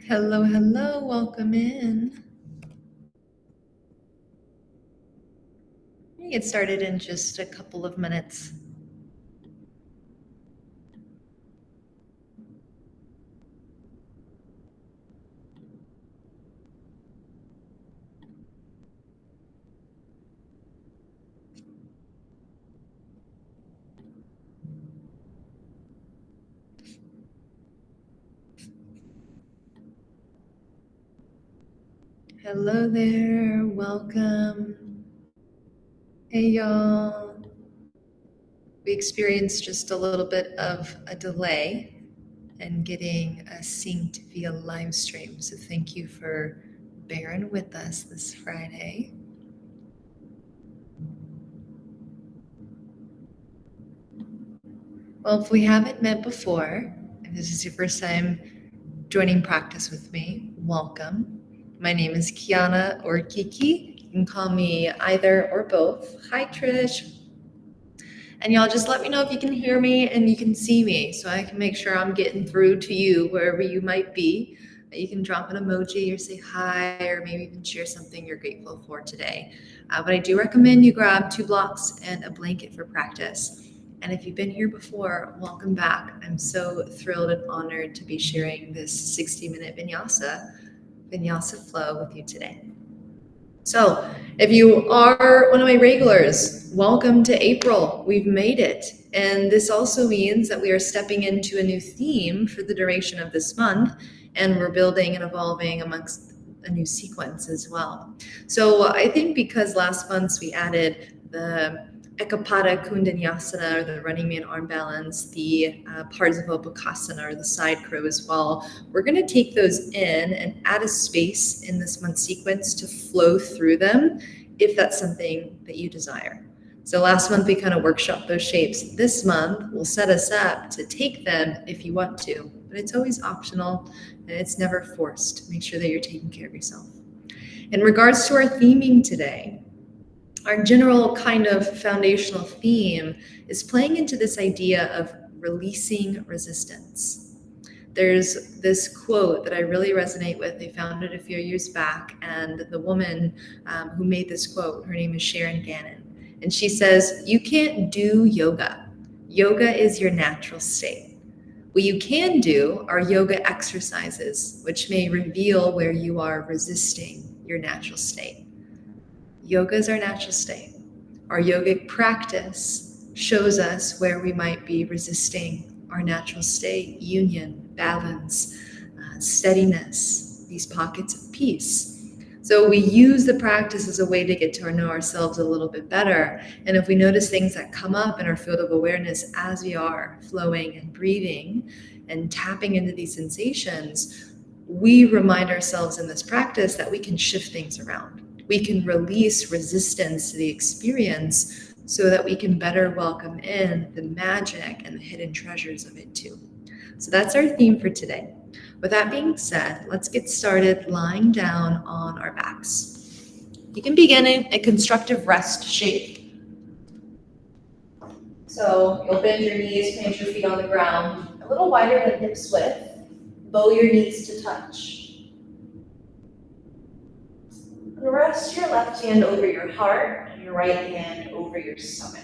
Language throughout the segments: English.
Hello, hello, welcome in. We'll get started in just a couple of minutes. Hello there, welcome. Hey y'all. We experienced just a little bit of a delay in getting synced via live stream, so thank you for bearing with us this Friday. Well, if we haven't met before, if this is your first time joining practice with me, welcome. My name is Kiana or Kiki. You can call me either or both. Hi, Trish. And y'all just let me know if you can hear me and you can see me so I can make sure I'm getting through to you wherever you might be. You can drop an emoji or say hi, or maybe even share something you're grateful for today. But I do recommend you grab 2 blocks and a blanket for practice. And if you've been here before, welcome back. I'm so thrilled and honored to be sharing this 60-minute Vinyasa Flow with you today. So if you are one of my regulars, welcome to April. We've made it. And this also means that we are stepping into a new theme for the duration of this month, and we're building and evolving amongst a new sequence as well. So I think because last month we added the Ekapada Kundanyasana, or the running man arm balance, the Parsivopakasana, or the side crow as well, we're going to take those in and add a space in this month sequence to flow through them if that's something that you desire. So last month we kind of workshopped those shapes. This month we'll set us up to take them if you want to, but it's always optional and it's never forced. Make sure that you're taking care of yourself. In regards to our theming today, our general kind of foundational theme is playing into this idea of releasing resistance. There's this quote that I really resonate with. They found it a few years back, and the woman who made this quote, her name is Sharon Gannon, and she says, "You can't do yoga. Yoga is your natural state. What you can do are yoga exercises, which may reveal where you are resisting your natural state." Yoga is our natural state. Our yogic practice shows us where we might be resisting our natural state, union, balance, steadiness, these pockets of peace. So we use the practice as a way to get to know ourselves a little bit better. And if we notice things that come up in our field of awareness as we are flowing and breathing and tapping into these sensations, we remind ourselves in this practice that we can shift things around. We can release resistance to the experience so that we can better welcome in the magic and the hidden treasures of it too. So that's our theme for today. With that being said, let's get started lying down on our backs. You can begin in a constructive rest shape. So you'll bend your knees, plant your feet on the ground, a little wider than hips width. Bow your knees to touch. Rest your left hand over your heart and your right hand over your stomach.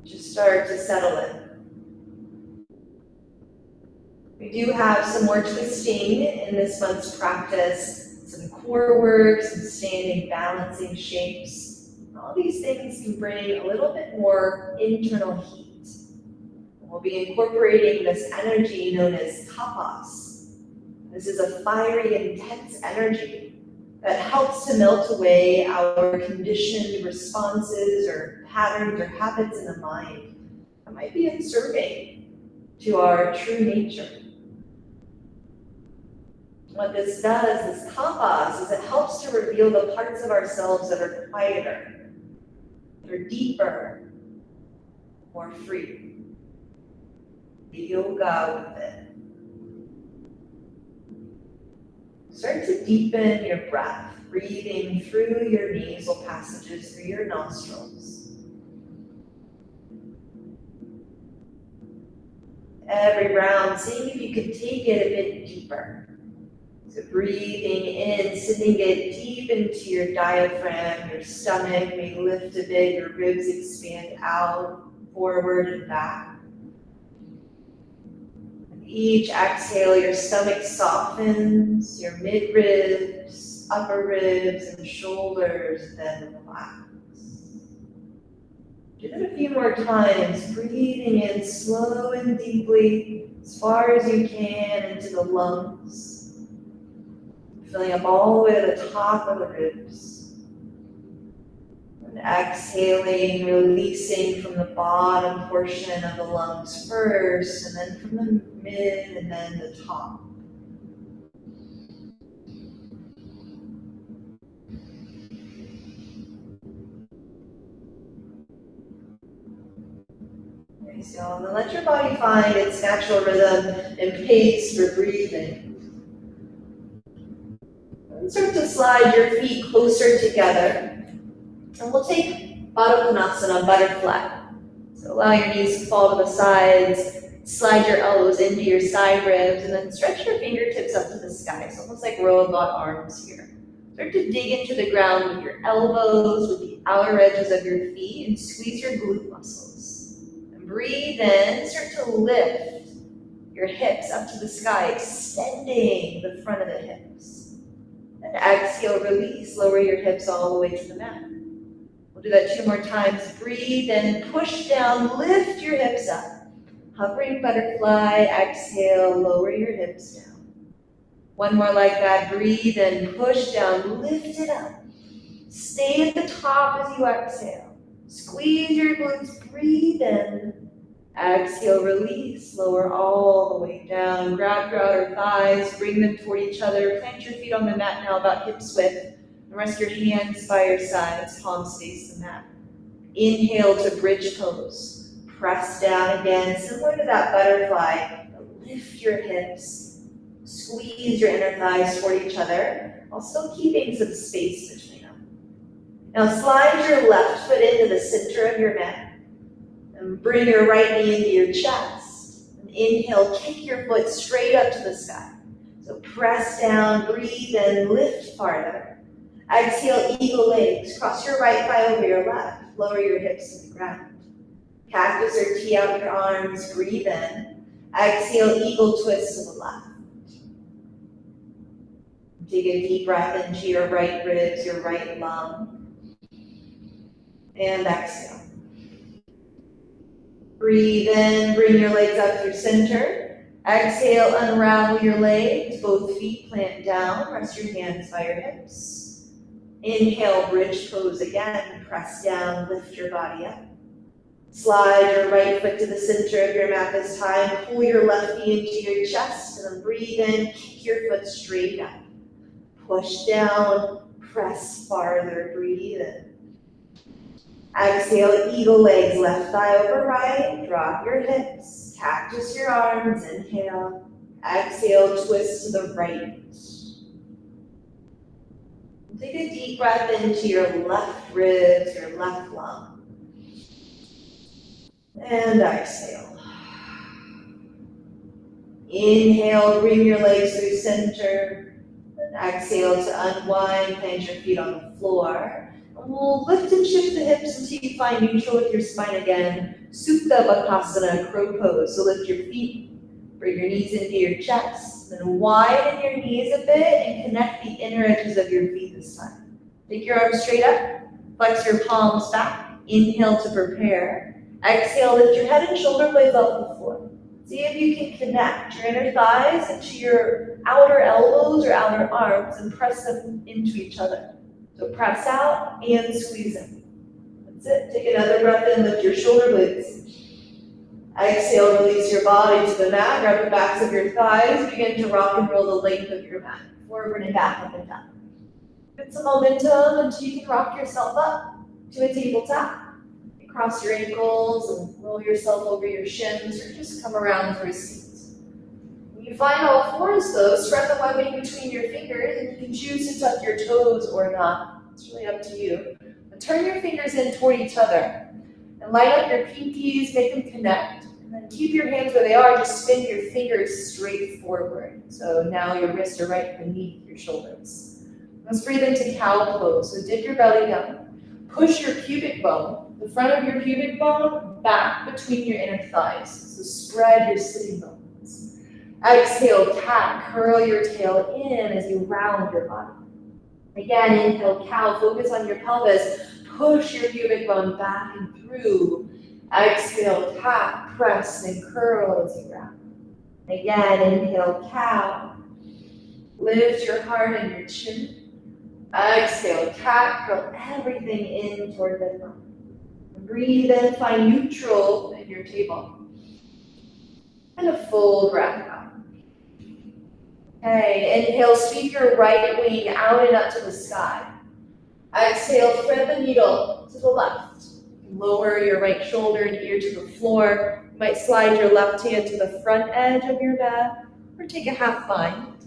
Just start to settle in. We do have some more twisting in this month's practice, some core work, some standing balancing shapes. All these things can bring a little bit more internal heat. We'll be incorporating this energy known as tapas. This is a fiery, intense energy that helps to melt away our conditioned responses or patterns or habits in the mind that might be unserving to our true nature. What this does, this tapas, is it helps to reveal the parts of ourselves that are quieter, that are deeper, more free. The yoga within. Start to deepen your breath, breathing through your nasal passages, through your nostrils. Every round, seeing if you can take it a bit deeper. So breathing in, sending it deep into your diaphragm, your stomach may lift a bit, your ribs expand out, forward and back. With each exhale, your stomach softens, your mid-ribs, upper ribs, and shoulders then relax. Do that a few more times, breathing in slow and deeply, as far as you can into the lungs. Filling up all the way to the top of the ribs. And exhaling, releasing from the bottom portion of the lungs first, and then from the mid, and then the top. So then let your body find its natural rhythm and pace for breathing. And start to slide your feet closer together. And we'll take Baddha Konasana, butterfly. So allow your knees to fall to the sides, slide your elbows into your side ribs, and then stretch your fingertips up to the sky. So almost like robot arms here. Start to dig into the ground with your elbows, with the outer edges of your feet, and squeeze your glute muscles. Breathe in, start to lift your hips up to the sky, extending the front of the hips. And exhale, release, lower your hips all the way to the mat. We'll do that 2 more times. Breathe in, push down, lift your hips up. Hovering butterfly, exhale, lower your hips down. 1 more like that. Breathe in, push down, lift it up. Stay at the top as you exhale. Squeeze your glutes, breathe in. Exhale, release, lower all the way down. Grab your outer thighs, bring them toward each other. Plant your feet on the mat now about hips width. And rest your hands by your sides, palms face the mat. Inhale to bridge pose. Press down again, similar to that butterfly. Lift your hips. Squeeze your inner thighs toward each other, while still keeping some space between them. Now slide your left foot into the center of your mat. And bring your right knee into your chest. And inhale, kick your foot straight up to the sky. So press down, breathe in, lift farther. Exhale, eagle legs. Cross your right thigh over your left. Lower your hips to the ground. Cactus or tee out your arms, breathe in. Exhale, eagle twist to the left. Take a deep breath into your right ribs, your right lung. And exhale. Breathe in, bring your legs up through center. Exhale, unravel your legs, both feet plant down, rest your hands by your hips. Inhale, bridge pose again, press down, lift your body up. Slide your right foot to the center of your mat this time, pull your left knee into your chest, and then breathe in, kick your foot straight up. Push down, press farther, breathe in. Exhale, eagle legs, left thigh over right, drop your hips, cactus your arms, inhale. Exhale, twist to the right. Take a deep breath into your left ribs, your left lung. And exhale. Inhale, bring your legs through center. And exhale to unwind, plant your feet on the floor. We'll lift and shift the hips until you find neutral with your spine again. Supta Bakasana, crow pose. So lift your feet, bring your knees into your chest, then widen your knees a bit and connect the inner edges of your feet this time. Take your arms straight up, flex your palms back, inhale to prepare. Exhale, lift your head and shoulder blades off the floor. See if you can connect your inner thighs into your outer elbows or outer arms and press them into each other. So press out and squeeze in. That's it. Take another breath in, lift your shoulder blades. Exhale, release your body to the mat, grab the backs of your thighs, begin to rock and roll the length of your mat, forward and back, up and down. Get some momentum until you can rock yourself up to a tabletop. Cross your ankles and roll yourself over your shins, or just come around for a seat. When you find all fours though, spread the webbing between your fingers, and you can choose to tuck your toes or not. It's really up to you. But turn your fingers in toward each other and line up your pinkies, make them connect. And then keep keep your hands where they are, just spin your fingers straight forward. So now your wrists are right beneath your shoulders. Let's breathe into cow pose. So dip your belly down. Push your pubic bone, the front of your pubic bone, back between your inner thighs. So spread your sitting bones. Exhale, cat, curl your tail in as you round your body. Again, inhale, cow, focus on your pelvis. Push your pubic bone back and through. Exhale, cat, press and curl as you round. Again, inhale, cow. Lift your heart and your chin. Exhale, cat, curl everything in toward the front. Breathe in, find neutral in your table. And a full breath out. Okay, inhale, sweep your right wing out and up to the sky. Exhale, thread the needle to the left. Lower your right shoulder and ear to the floor. You might slide your left hand to the front edge of your mat or take a half bind.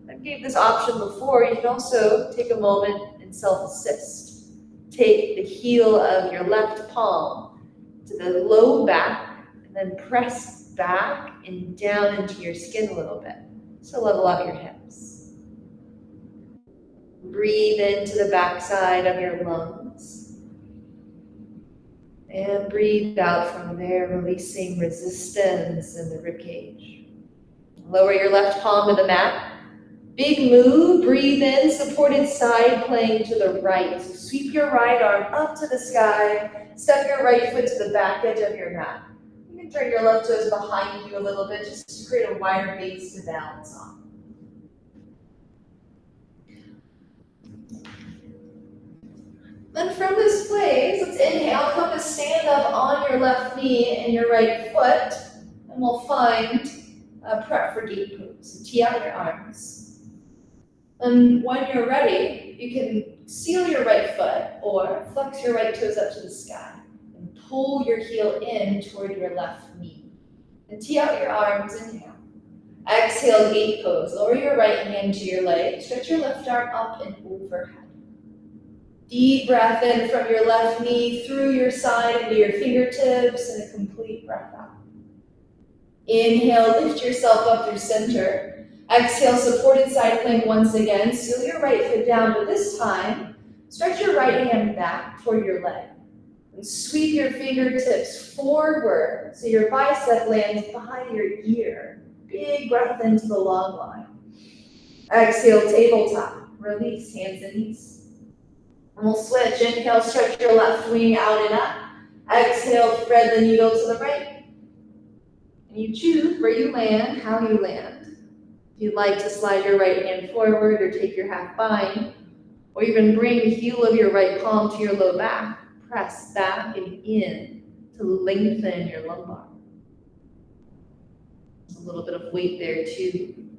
I gave this option before. You can also take a moment and self-assist. Take the heel of your left palm to the low back and then press back and down into your skin a little bit. So level out your hips. Breathe into the backside of your lungs. And breathe out from there, releasing resistance in the ribcage. Lower your left palm to the mat. Big move, breathe in, supported side plank to the right. So sweep your right arm up to the sky. Step your right foot to the back edge of your mat. You can turn your left toes behind you a little bit just to create a wider base to balance on. Then from this place, let's inhale, come to stand up on your left knee and your right foot, and we'll find a prep for gate pose. So tee out your arms. And when you're ready, you can seal your right foot or flex your right toes up to the sky and pull your heel in toward your left knee. And tee out your arms, inhale. Exhale, gate pose. Lower your right hand to your leg. Stretch your left arm up and overhead. Deep breath in from your left knee through your side into your fingertips and a complete breath out. Inhale, lift yourself up through center. Exhale, supported side plank once again. Seal your right foot down, but this time, stretch your right hand back toward your leg. And sweep your fingertips forward so your bicep lands behind your ear. Big breath into the long line. Exhale, tabletop. Release, hands and knees. And we'll switch. Inhale, stretch your left wing out and up. Exhale, thread the needle to the right. And you choose where you land, how you land. If you'd like to slide your right hand forward or take your half bind, or even bring the heel of your right palm to your low back, press back and in to lengthen your lumbar. There's a little bit of weight there too.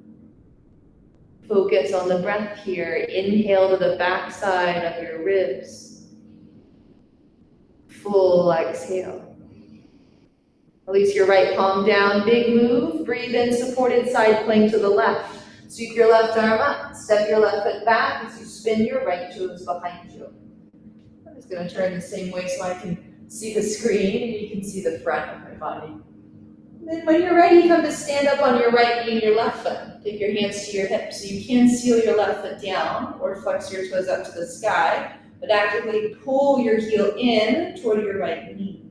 Focus on the breath here. Inhale to the back side of your ribs. Full exhale. Release your right palm down. Big move. Breathe in, supported side plank to the left. Sweep your left arm up. Step your left foot back as you spin your right toes behind you. I'm just going to turn the same way so I can see the screen and you can see the front of my body. Then when you're ready, come to stand up on your right knee and your left foot. Take your hands to your hips. So you can seal your left foot down or flex your toes up to the sky, but actively pull your heel in toward your right knee.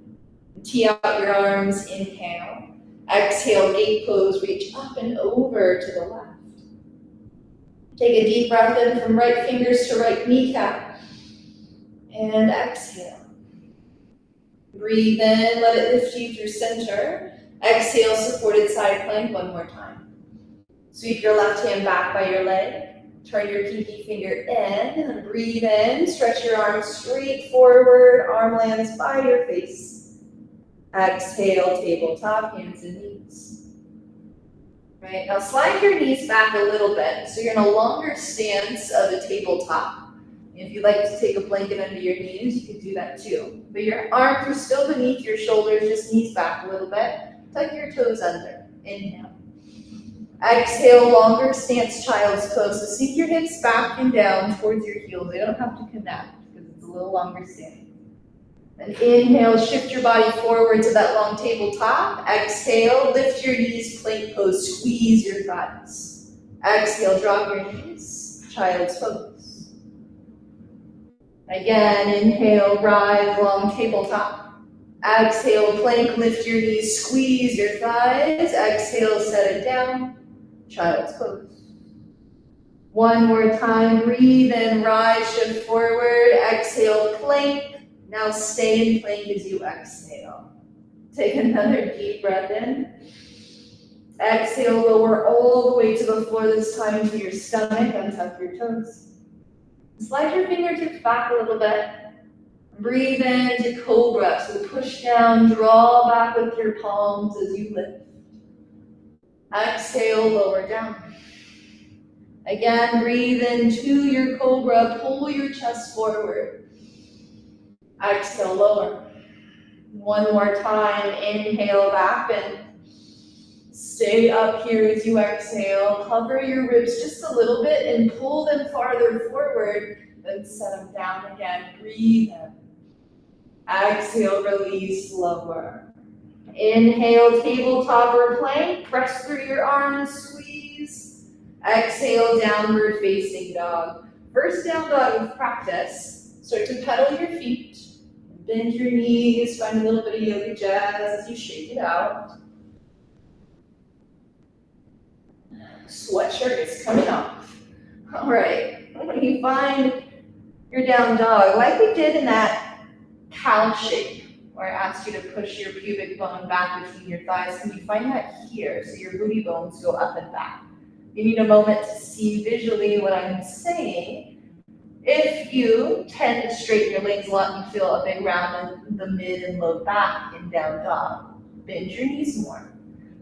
Tee out your arms, inhale. Exhale, gate pose, reach up and over to the left. Take a deep breath in from right fingers to right kneecap. And exhale. Breathe in, let it lift you through center. Exhale, supported side plank one more time. Sweep your left hand back by your leg. Turn your pinky finger in and then breathe in. Stretch your arms straight forward. Arm lands by your face. Exhale, tabletop, hands and knees. Right, now slide your knees back a little bit so you're in a longer stance of a tabletop. If you'd like to take a blanket under your knees, you can do that too. But your arms are still beneath your shoulders, just knees back a little bit. Tuck your toes under. Inhale. Exhale, longer stance, child's pose. So sink your hips back and down towards your heels. They don't have to connect because it's a little longer stance. And inhale, shift your body forward to that long tabletop. Exhale, lift your knees, plank pose, squeeze your thighs. Exhale, drop your knees, child's pose. Again, inhale, rise, long tabletop. Exhale, plank, lift your knees, squeeze your thighs. Exhale, set it down, child's pose. One more time, breathe in, rise, shift forward. Exhale, plank. Now stay in plank as you exhale. Take another deep breath in. Exhale, lower all the way to the floor, this time into your stomach, untuck your toes. Slide your fingertips back a little bit. Breathe into cobra, so push down, draw back with your palms as you lift. Exhale, lower down. Again, breathe into your cobra, pull your chest forward. Exhale, lower. One more time, inhale back and stay up here as you exhale. Hover your ribs just a little bit and pull them farther forward, then set them down again. Breathe in. Exhale, release, lower. Inhale, tabletop or plank. Press through your arms, squeeze. Exhale, downward facing dog. First down dog with practice. Start to pedal your feet. Bend your knees, find a little bit of yoga jazz as you shake it out. Sweatshirt is coming off. All right, when you find your down dog, like we did in that cow shape, where I asked you to push your pubic bone back between your thighs, can you find that here, so your booty bones go up and back? You need a moment to see visually what I'm saying. If you tend to straighten your legs a lot, you feel a big round in the mid and low back in down dog. Bend your knees more.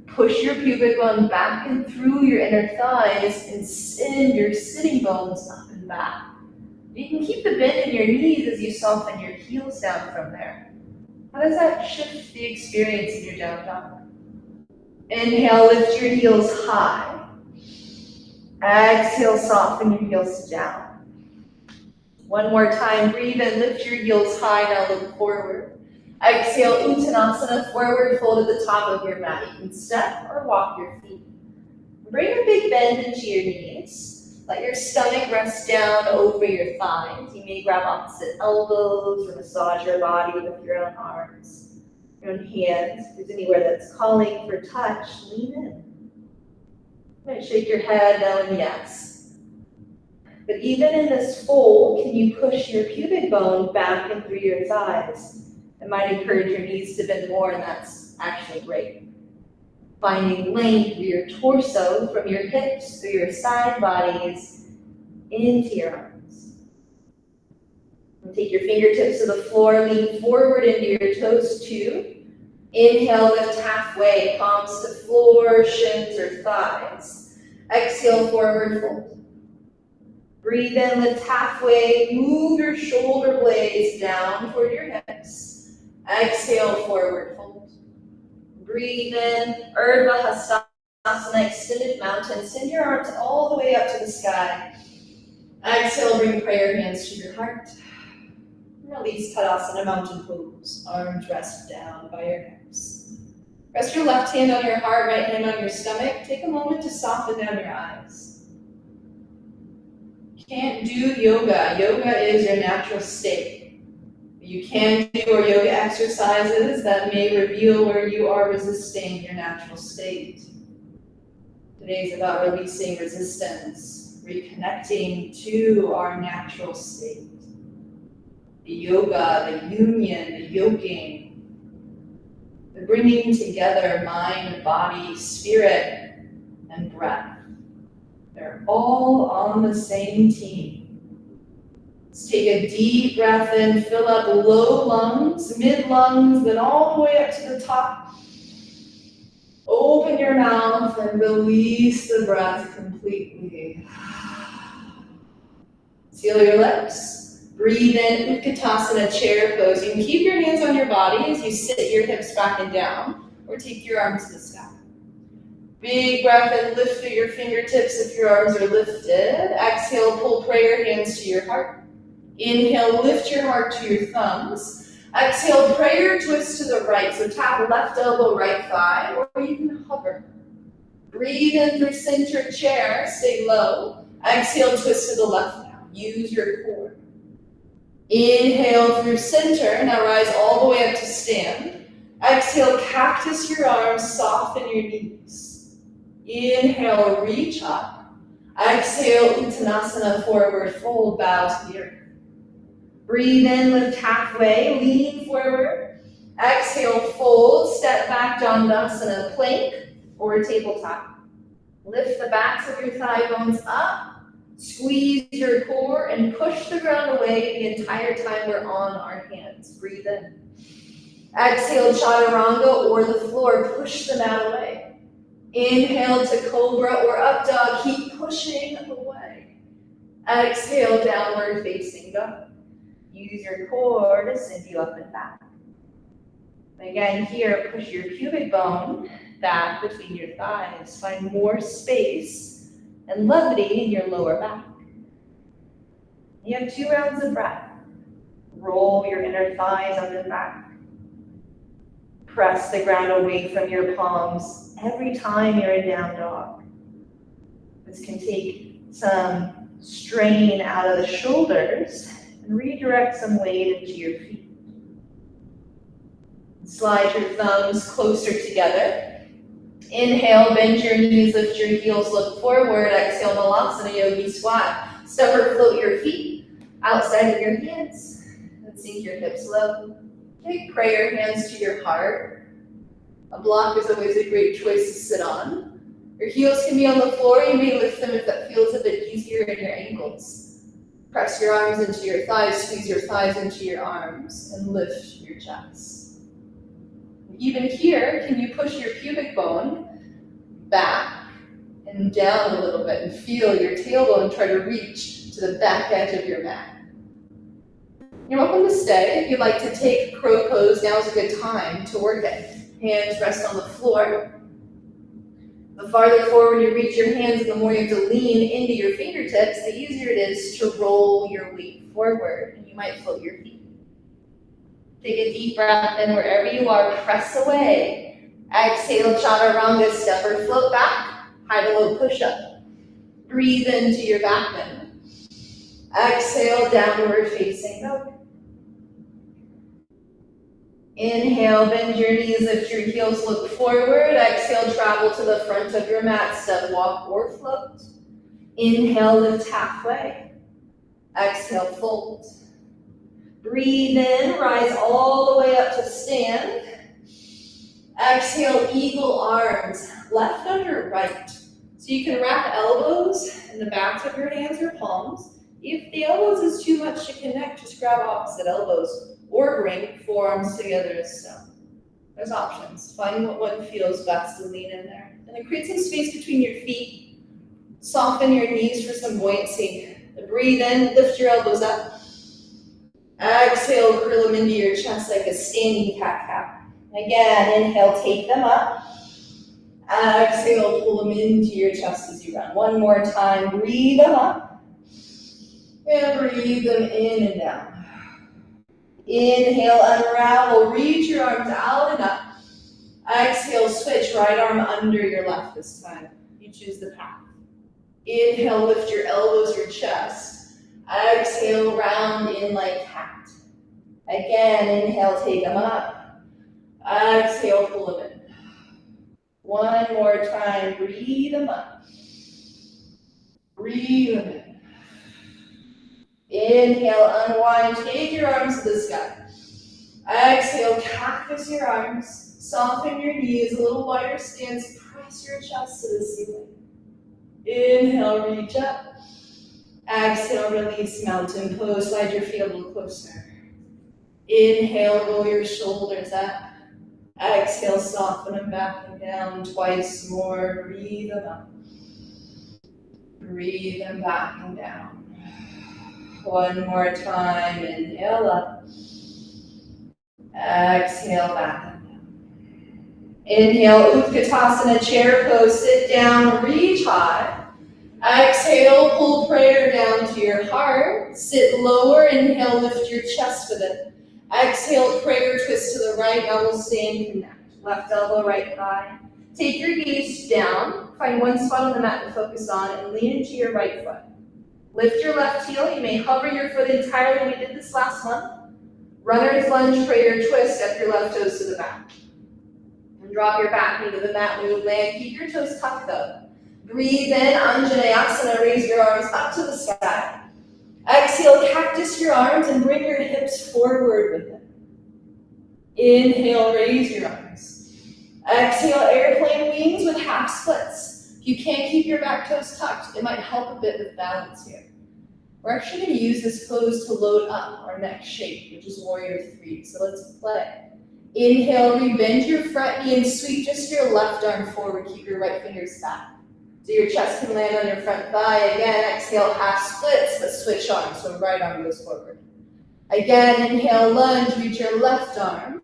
Push your pubic bone back and through your inner thighs and send your sitting bones up and back. You can keep the bend in your knees as you soften your heels down from there. How does that shift the experience in your down dog? Inhale, lift your heels high. Exhale, soften your heels down. One more time, breathe in, lift your heels high, now look forward. Exhale, Uttanasana, forward fold at the top of your mat. You can step or walk your feet. Bring a big bend into your knees. Let your stomach rest down over your thighs. You may grab opposite elbows or massage your body with your own arms, your own hands. If there's anywhere that's calling for touch, lean in. You might shake your head, no, and yes. But even in this fold, can you push your pubic bone back and through your thighs? It might encourage your knees to bend more, and that's actually great. Finding length through your torso, from your hips through your side bodies, into your arms. And take your fingertips to the floor, lean forward into your toes too. Inhale, lift halfway, palms to floor, shins or thighs. Exhale, forward fold. Breathe in, lift halfway, move your shoulder blades down toward your hips. Exhale, forward fold. Breathe in, Urdhva Hastasana, extended mountain. Send your arms all the way up to the sky. Exhale, bring prayer hands to your heart. Release Tadasana, mountain pose. Arms rest down by your hips. Rest your left hand on your heart, right hand on your stomach. Take a moment to soften down your eyes. Can't do yoga. Yoga is your natural state. You can do your yoga exercises that may reveal where you are resisting your natural state. Today's about releasing resistance, reconnecting to our natural state. The yoga, the union, the yoking, the bringing together mind, body, spirit, and breath. They're all on the same team. Let's take a deep breath in, fill up low lungs, mid lungs, then all the way up to the top. Open your mouth and release the breath completely. Seal your lips. Breathe in, Utkatasana, chair pose. You can keep your hands on your body as you sit your hips back and down, or take your arms to the sky. Big breath in, lift through your fingertips if your arms are lifted. Exhale, pull prayer hands to your heart. Inhale, lift your heart to your thumbs. Exhale, prayer twist to the right. So tap left elbow, right thigh, or you can hover. Breathe in through center chair, stay low. Exhale, twist to the left now. Use your core. Inhale through center, now rise all the way up to stand. Exhale, cactus your arms, soften your knees. Inhale, reach up. Exhale, Uttanasana, forward fold, bow to the earth. Breathe in, lift halfway, lean forward. Exhale, fold, step back, Dandasana, plank or tabletop. Lift the backs of your thigh bones up, squeeze your core, and push the ground away the entire time we're on our hands. Breathe in. Exhale, chaturanga or the floor, push the mat away. Inhale to cobra or up dog, keep pushing away. Exhale, downward facing dog. Use your core to send you up and back. Again, here, push your pubic bone back between your thighs. Find more space and levity in your lower back. You have 2 rounds of breath. Roll your inner thighs up and back. Press the ground away from your palms every time you're in down dog. This can take some strain out of the shoulders and redirect some weight into your feet. Slide your thumbs closer together. Inhale, bend your knees, lift your heels, look forward. Exhale, Malasana Yogi Squat. Step or float your feet outside of your hands and sink your hips low. Take prayer hands to your heart. A block is always a great choice to sit on. Your heels can be on the floor. You may lift them if that feels a bit easier in your ankles. Press your arms into your thighs, squeeze your thighs into your arms, and lift your chest. Even here, can you push your pubic bone back and down a little bit and feel your tailbone try to reach to the back edge of your mat. You're welcome to stay. If you'd like to take crow pose, now is a good time to work it. Hands rest on the floor. The farther forward you reach your hands, the more you have to lean into your fingertips, the easier it is to roll your weight forward, and you might float your feet. Take a deep breath in wherever you are, press away. Exhale, chaturanga, step or float back, high to low push-up. Breathe into your back bend. Exhale, downward facing dog. Inhale, bend your knees, lift your heels, look forward. Exhale, travel to the front of your mat, step, walk, or float. Inhale, lift halfway. Exhale, fold. Breathe in, rise all the way up to stand. Exhale, eagle arms, left under right. So you can wrap elbows in the backs of your hands or palms. If the elbows is too much to connect, just grab opposite elbows or bring forearms together as so. There's options. Find what one feels best and lean in there. And then create some space between your feet. Soften your knees for some buoyancy. Breathe in, lift your elbows up. Exhale, curl them into your chest like a standing cat-cow. Again, inhale, take them up. Exhale, pull them into your chest as you run. One more time, breathe them up. And breathe them in and down. Inhale, unravel, reach your arms out and up. Exhale, switch, right arm under your left this time. You choose the path. Inhale, lift your elbows, your chest. Exhale, round in like cat. Again, inhale, take them up. Exhale, pull them in. One more time, breathe them up. Breathe them in. Inhale, unwind, take your arms to the sky. Exhale, cactus your arms, soften your knees, a little wider stance, press your chest to the ceiling. Inhale, reach up. Exhale, release, mountain pose, slide your feet a little closer. Inhale, roll your shoulders up. Exhale, soften them back and down twice more. Breathe them up. Breathe them back and down. One more time, inhale up. Exhale, back and down. Inhale, Utkatasana, chair pose, sit down, reach high. Exhale, pull prayer down to your heart. Sit lower, inhale, lift your chest with it. Exhale, prayer twist to the right. Now we'll stay and connect. Left elbow, right thigh. Take your gaze down. Find one spot on the mat to focus on and lean into your right foot. Lift your left heel. You may hover your foot entirely. We did this last month. Runner's lunge, prayer twist. Step your left toes to the back. And drop your back knee to the mat. Move, land. Keep your toes tucked though. Breathe in, Anjaneyasana. Raise your arms up to the sky. Exhale, cactus your arms and bring your hips forward with it. Inhale, raise your arms. Exhale, airplane wings with half splits. If you can't keep your back toes tucked, it might help a bit with balance here. We're actually going to use this pose to load up our next shape, which is warrior three. So let's play. Inhale, rebend your front knee and sweep just your left arm forward. Keep your right fingers back. So your chest can land on your front thigh. Again, exhale, half splits, but switch arms. So right arm goes forward. Again, inhale, lunge, reach your left arm.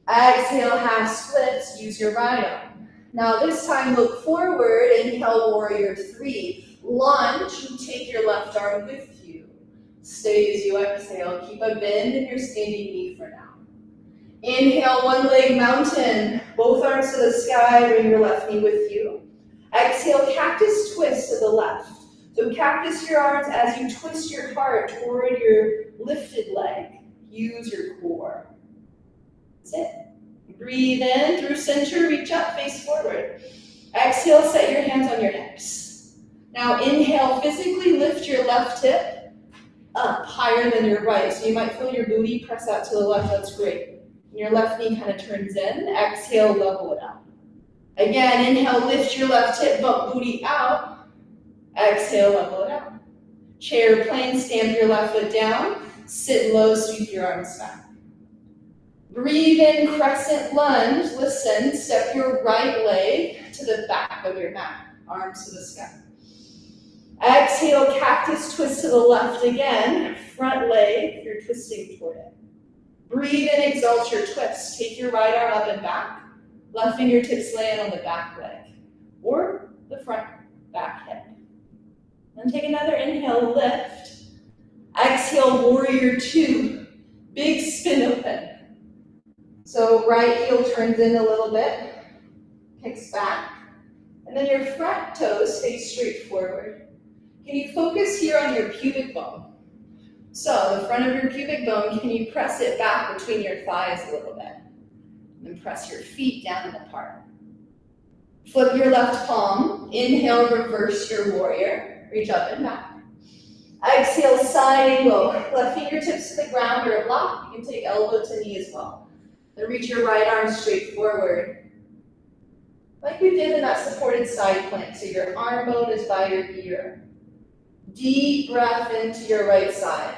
Exhale, half splits, use your right arm. Now this time, look forward, inhale, warrior three. Lunge, and take your left arm with you. Stay as you exhale. Keep a bend in your standing knee for now. Inhale, one leg mountain. Both arms to the sky, bring your left knee with you. Exhale, cactus twist to the left. So cactus your arms as you twist your heart toward your lifted leg. Use your core. That's it. Breathe in through center, reach up, face forward. Exhale, set your hands on your hips. Now inhale, physically lift your left hip up higher than your right. So you might feel your booty press out to the left, that's great. And your left knee kind of turns in. Exhale, level it out. Again, inhale, lift your left hip, bump booty out. Exhale, level it out. Chair plane, stamp your left foot down. Sit low, sweep your arms back. Breathe in, crescent lunge. Listen, step your right leg to the back of your mat. Arms to the sky. Exhale, cactus twist to the left again. Front leg, you're twisting toward it. Breathe in, exalt your twist. Take your right arm up and back. Left fingertips land on the back leg or the front back hip. Then take another inhale, lift. Exhale, warrior two. Big spin open. So right heel turns in a little bit, kicks back, and then your front toes face straight forward. Can you focus here on your pubic bone? So the front of your pubic bone, can you press it back between your thighs a little bit? And press your feet down and apart. Flip your left palm. Inhale, reverse your warrior. Reach up and back. Exhale, side angle. Left fingertips to the ground or a block. You can take elbow to knee as well. Then reach your right arm straight forward. Like you did in that supported side plank. So your arm bone is by your ear. Deep breath into your right side.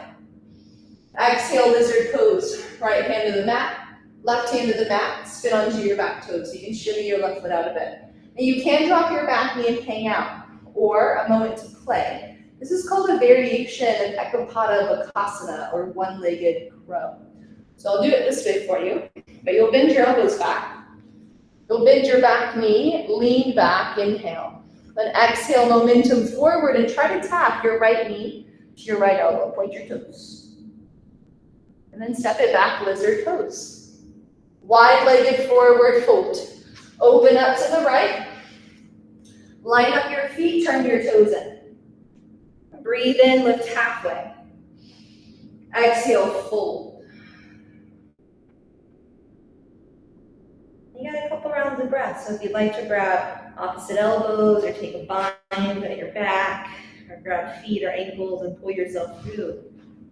Exhale, lizard pose. Right hand to the mat. Left hand to the mat, spin onto your back toes. So you can shimmy your left foot out a bit. And you can drop your back knee and hang out, or a moment to play. This is called a variation of Ekapada Bakasana, or one-legged crow. So I'll do it this way for you, but you'll bend your elbows back. You'll bend your back knee, lean back, inhale. Then exhale, momentum forward, and try to tap your right knee to your right elbow. Point your toes. And then step it back, lizard pose. Wide-legged forward fold. Open up to the right. Line up your feet, turn your toes in. Breathe in, lift halfway. Exhale, fold. You got a couple rounds of breath, so if you'd like to grab opposite elbows or take a bind at your back, or grab feet or ankles and pull yourself through,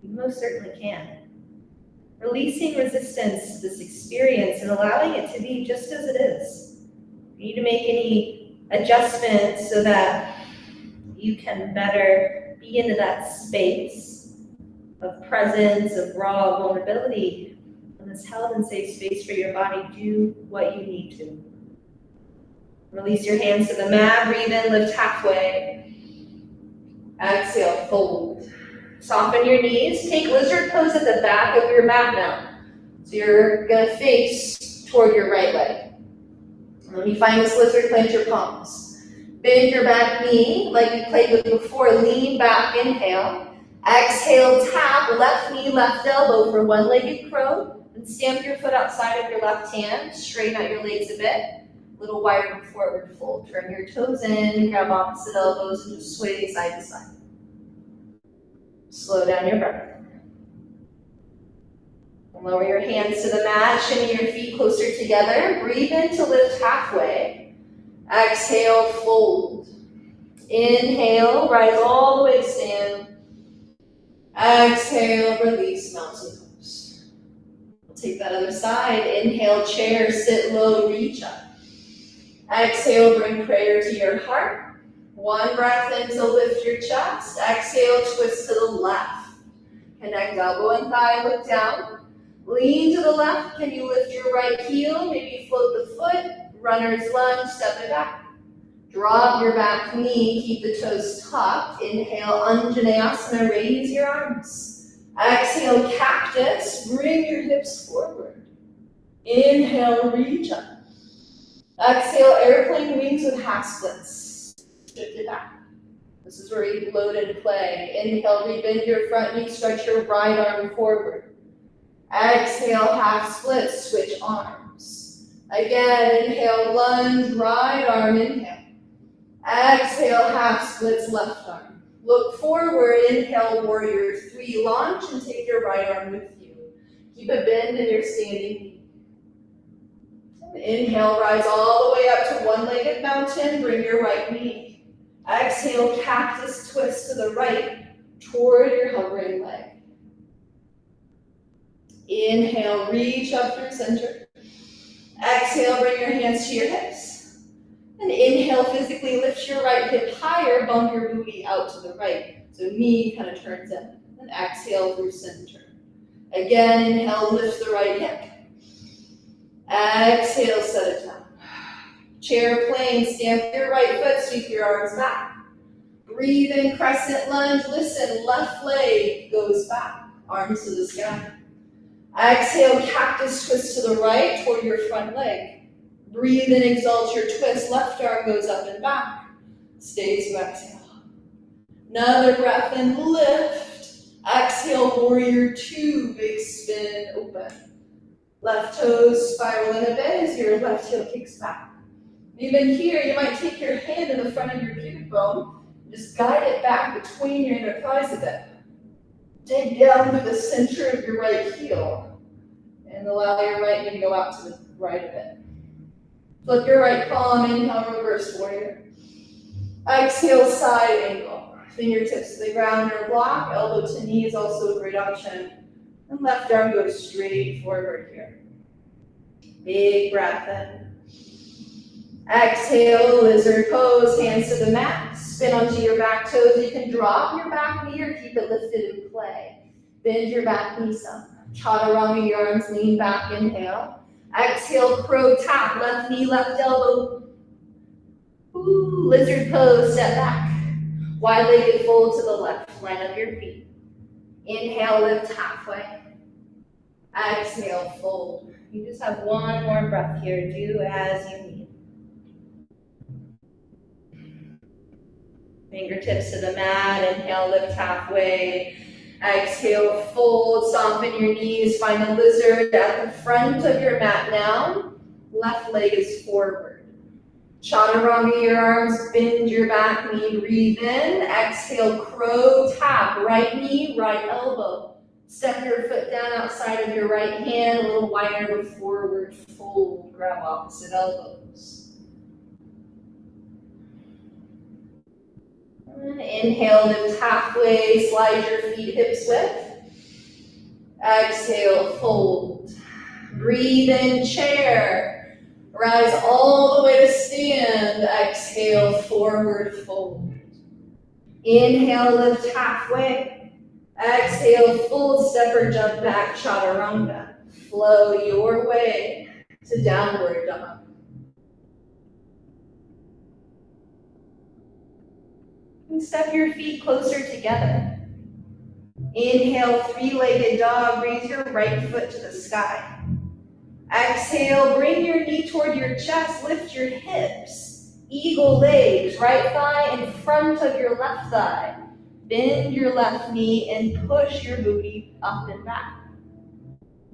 you most certainly can. Releasing resistance to this experience and allowing it to be just as it is. You need to make any adjustments so that you can better be into that space of presence, of raw vulnerability, and this held and safe space for your body. Do what you need to. Release your hands to the mat, breathe in, lift halfway. Exhale, fold. Soften your knees. Take lizard pose at the back of your mat now. So you're gonna face toward your right leg. And when you find this lizard, plant your palms. Bend your back knee like we played with before. Lean back, inhale. Exhale, tap left knee, left elbow for one-legged crow, and stamp your foot outside of your left hand, straighten out your legs a bit, little wider forward fold. Turn your toes in, grab opposite elbows, and just sway side to side. Slow down your breath. Lower your hands to the mat, shimmy your feet closer together. Breathe in to lift halfway. Exhale, fold. Inhale, rise all the way to stand. Exhale, release, mountain pose. We'll take that other side. Inhale, chair, sit low, reach up. Exhale, bring prayer to your heart. One breath in to lift your chest. Exhale, twist to the left. Connect elbow and thigh, look down. Lean to the left. Can you lift your right heel? Maybe float the foot. Runner's lunge, step it back. Drop your back knee, keep the toes tucked. Inhale, Anjaneyasana, raise your arms. Exhale, cactus, bring your hips forward. Inhale, reach up. Exhale, airplane wings with half splits. Shift it back. This is where you loaded play. Inhale, rebend your front knee, stretch your right arm forward. Exhale, half split, switch arms. Again, inhale, lunge, right arm, inhale. Exhale, half splits, left arm. Look forward, inhale, warrior three, launch and take your right arm with you. Keep a bend in your standing knee. Inhale, rise all the way up to one-legged mountain, bring your right knee. Exhale, cactus twist to the right, toward your hovering leg. Inhale, reach up through center. Exhale, bring your hands to your hips. And inhale, physically lift your right hip higher, bump your booty out to the right. So knee kind of turns in. And exhale through center. Again, inhale, lift the right hip. Exhale, set it down. Chair plane, stamp your right foot, sweep your arms back. Breathe in, crescent lunge. Listen, left leg goes back, arms to the sky. Exhale, cactus twist to the right toward your front leg. Breathe in, exalt your twist. Left arm goes up and back. Stay to exhale. Another breath in, lift. Exhale, warrior two, big spin, open. Left toes spiral in a bit as your left heel kicks back. Even here, you might take your hand in the front of your pubic bone and just guide it back between your inner thighs a bit. Dig down through the center of your right heel and allow your right knee to go out to the right a bit. Flip your right palm, inhale, reverse warrior. Exhale, side angle. Fingertips to the ground or block. Elbow to knee is also a great option. And left arm goes straight forward here. Big breath in. Exhale, lizard pose, hands to the mat. Spin onto your back toes. You can drop your back knee or keep it lifted in play. Bend your back knee some. Chaturanga, your arms lean back, inhale. Exhale, crow tap, left knee, left elbow. Ooh, lizard pose, step back. Wide-legged fold to the left, line up your feet. Inhale, lift halfway. Exhale, fold. You just have one more breath here. Do as you need. Fingertips to the mat. Inhale, lift halfway. Exhale, fold, soften your knees, find a lizard at the front of your mat now. Left leg is forward. Chaturanga your arms, bend your back knee, breathe in. Exhale, crow tap, right knee, right elbow. Step your foot down outside of your right hand, a little wider with forward fold. Grab opposite elbows. Inhale, lift halfway, slide your feet hips width. Exhale, fold. Breathe in, chair. Rise all the way to stand. Exhale, forward fold. Inhale, lift halfway. Exhale, fold, step or jump back, chaturanga. Flow your way to downward dog. And step your feet closer together. Inhale, three-legged dog. Raise your right foot to the sky. Exhale, bring your knee toward your chest. Lift your hips. Eagle legs. Right thigh in front of your left thigh. Bend your left knee and push your booty up and back.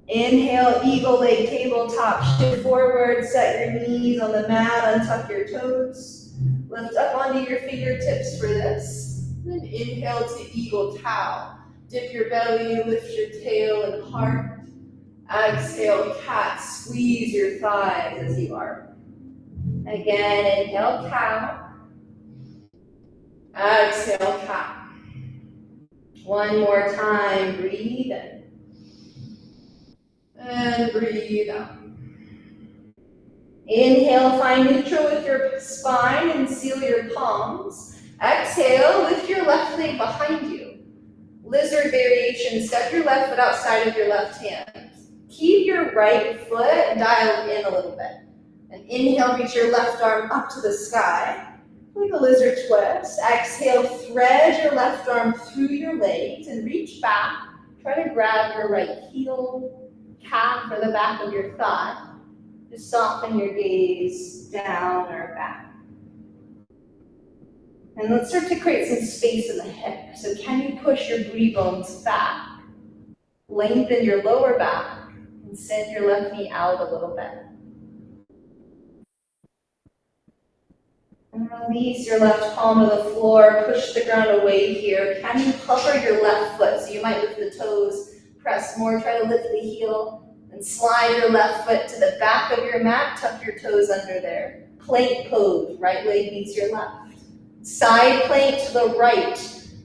Inhale, eagle leg tabletop, shift forward, set your knees on the mat, untuck your toes. Lift up onto your fingertips for this. Then inhale to eagle towel. Dip your belly, lift your tail and heart. Exhale, cat, squeeze your thighs as you arc. Again, inhale, cow. Exhale, cat. One more time, breathe in. And breathe out. Inhale, find neutral with your spine and seal your palms. Exhale, lift your left leg behind you. Lizard variation, step your left foot outside of your left hand. Keep your right foot dialed in a little bit. And inhale, reach your left arm up to the sky, like a lizard twist. Exhale, thread your left arm through your legs and reach back. Try to grab your right heel, calf, or the back of your thigh. Just soften your gaze down or back. And let's start to create some space in the hip. So can you push your booty bones back? Lengthen your lower back and send your left knee out a little bit. And release your left palm to the floor. Push the ground away here. Can you hover your left foot? So you might lift the toes, press more, try to lift the heel, and slide your left foot to the back of your mat. Tuck your toes under there. Plank pose. Right leg meets your left. Side plank to the right.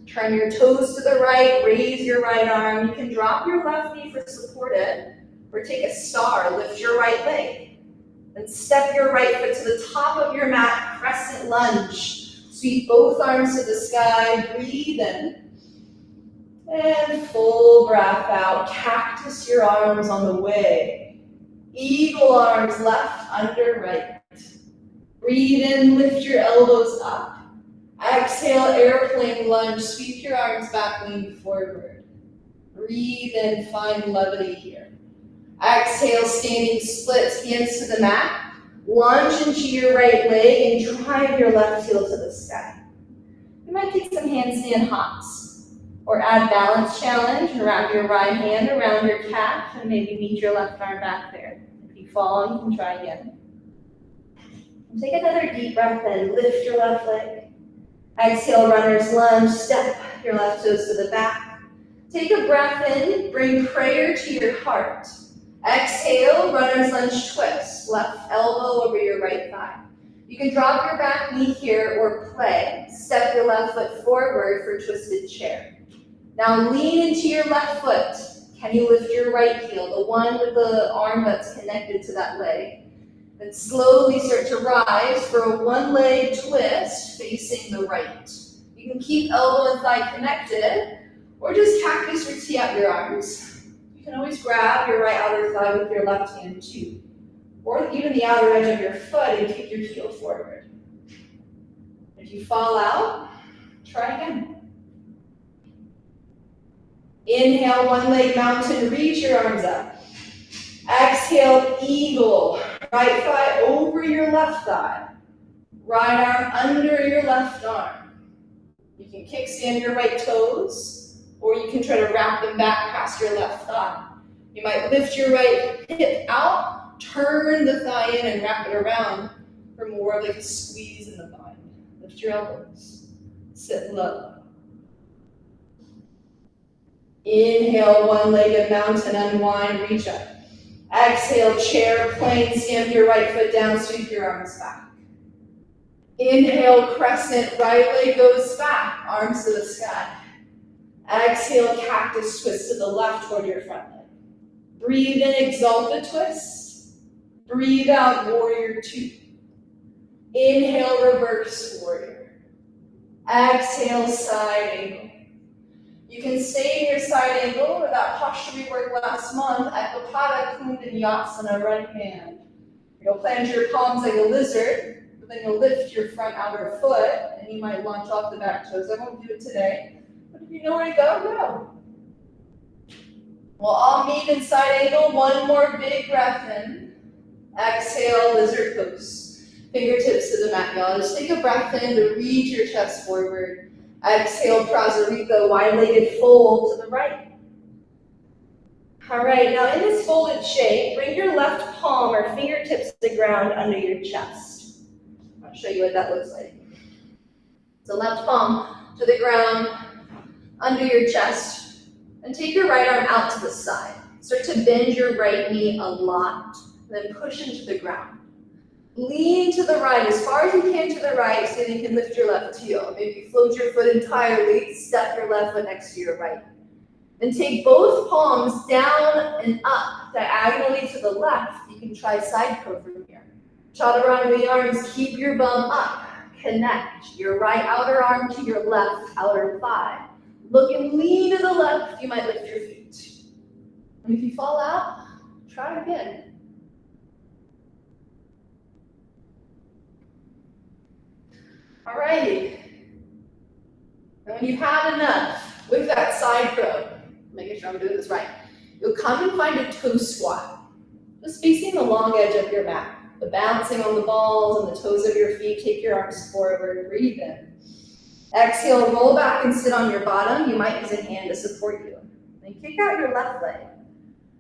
Turn your toes to the right, raise your right arm. You can drop your left knee for supported, or take a star, lift your right leg. Then step your right foot to the top of your mat, crescent lunge. Sweep both arms to the sky, breathe in. And full breath out, cactus your arms on the way. Eagle arms left under right. Breathe in, lift your elbows up. Exhale, airplane lunge, sweep your arms back, lean forward. Breathe in, find levity here. Exhale, standing splits, hands to the mat. Lunge into your right leg and drive your left heel to the sky. You might take some handstand hops or add balance challenge and wrap your right hand around your calf and maybe meet your left arm back there. If you fall, you can try again. And take another deep breath in, lift your left leg. Exhale, runner's lunge, step your left toes to the back. Take a breath in, bring prayer to your heart. Exhale, runner's lunge twist, left elbow over your right thigh. You can drop your back knee here or play. Step your left foot forward for twisted chair. Now lean into your left foot. Can you lift your right heel, the one with the arm that's connected to that leg? Then slowly start to rise for a one-leg twist facing the right. You can keep elbow and thigh connected, or just cactus or tee out your arms. You can always grab your right outer thigh with your left hand too, or even the outer edge of your foot and kick your heel forward. If you fall out, try again. Inhale, one-leg mountain, reach your arms up. Exhale, eagle. Right thigh over your left thigh. Right arm under your left arm. You can kickstand your right toes, or you can try to wrap them back past your left thigh. You might lift your right hip out, turn the thigh in and wrap it around for more of like a squeeze in the bind. Lift your elbows. Sit low. Inhale, one-legged mountain, unwind, reach up. Exhale, chair, plane, stamp your right foot down, sweep your arms back. Inhale, crescent, right leg goes back, arms to the sky. Exhale, cactus twist to the left toward your front leg. Breathe in, exalted twist. Breathe out, warrior two. Inhale, reverse warrior. Exhale, side angle. You can stay in your side angle or that posture we worked last month, Ekapada Kundanyasana, right hand. You'll plant your palms like a lizard, but then you'll lift your front outer foot, and you might launch off the back toes. I won't do it today, but if you know where to go, go. We'll all meet in side angle. One more big breath in. Exhale, lizard pose. Fingertips to the mat, y'all. Just take a breath in to reach your chest forward. Exhale, Prasarita, wide-legged fold to the right. All right, now in this folded shape, bring your left palm or fingertips to the ground under your chest. I'll show you what that looks like. So left palm to the ground under your chest, and take your right arm out to the side. Start to bend your right knee a lot, then push into the ground. Lean to the right as far as you can to the right so that you can lift your left heel. Maybe float your foot entirely, step your left foot next to your right. Then take both palms down and up, diagonally to the left. You can try side crow from here. Chaturanga the arms, keep your bum up. Connect your right outer arm to your left outer thigh. Look and lean to the left, you might lift your feet. And if you fall out, try it again. All right. And when you've had enough with that side crow, making sure I'm doing this right, you'll come and find a toe squat. Just facing the long edge of your mat. The bouncing on the balls and the toes of your feet. Take your arms forward, breathe in. Exhale, roll back and sit on your bottom. You might use a hand to support you. Then kick out your left leg.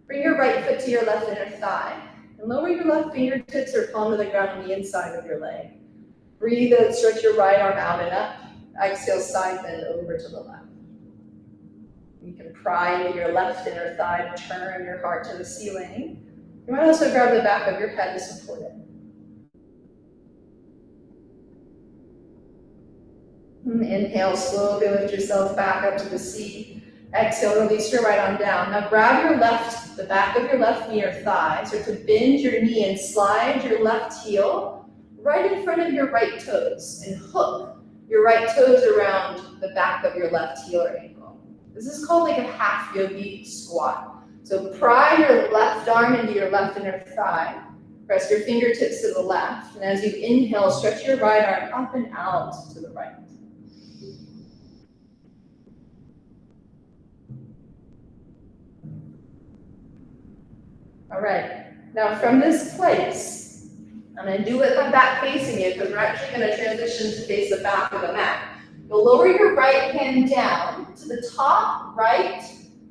Bring your right foot to your left inner thigh. And lower your left fingertips or palm to the ground on the inside of your leg. Breathe in, stretch your right arm out and up. Exhale, side bend over to the left. You can pry into your left inner thigh to turn your heart to the ceiling. You might also grab the back of your head to support it. And inhale, slowly lift yourself back up to the seat. Exhale, release your right arm down. Now grab your left, the back of your left knee or thigh. Start to bend your knee and slide your left heel right in front of your right toes and hook your right toes around the back of your left heel or ankle. This is called like a half yogi squat. So pry your left arm into your left inner thigh. Press your fingertips to the left. And as you inhale, stretch your right arm up and out to the right. All right, now from this place, I'm going to do it with my back facing you because we're actually going to transition to face the back of the mat. You'll lower your right hand down to the top right,